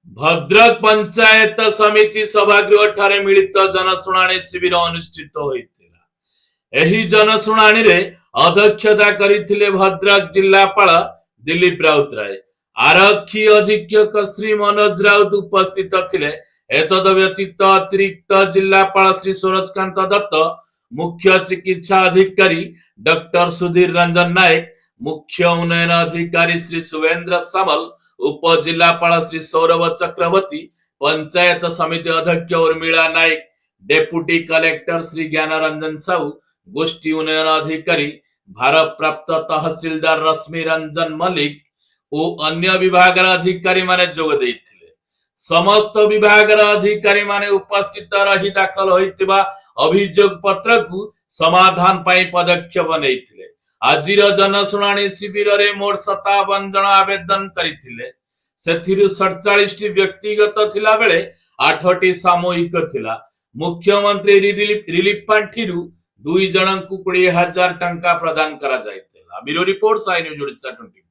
भद्रक पंचायत समिति सभागृह ठारे मिलित जनशुणाणी शिविर अनुष्ठित होइतिला। एही जनशुणाणी रे अध्यक्षता करिथिले भद्रक जिल्लापाल दिलीप राउतराय। आरक्षी अधीक्षक श्री मनोज राउत उपस्थित थिले। एतद व्यतीत अतिरिक्त जिल्लापाल श्री सूरजकांत दत्त, मुख्य चिकित्सा अधिकारी डॉक्टर सुधीर रंजन नायक, मुख्य उन्नयन अधिकारी श्री सुवेंद्र सामल, उप जिलापाल श्री सौरभ चक्रवर्ती, पंचायत समिति अध्यक्ष उर्मिला नायक, डेप्यूटी कलेक्टर श्री ज्ञान रंजन साहू, गोष्ठी उन्नयन अधिकारी भारप्राप्त तहसीलदार रश्मि रंजन मल्लिक और अन्य विभाग अधिकारी माने जोग देइथिले। समस्त विभाग अधिकारी माने उपस्थित रही दाखल होइतिबा अभियोग पत्र को समाधान पाई पदक्षेप नैथिले। आजिर जनशुणाणी शिविर रे मोट 57 जन आवेदन करिथिले। सेथिरु 47 व्यक्तिगत थिला बेले 8 सामूहिक थिला। मुख्यमंत्री रिलीफ पांठिरु 2 जनंकु 20,000 टंका प्रदान करा जायतिला। Bureau report Sai news Odisha 24।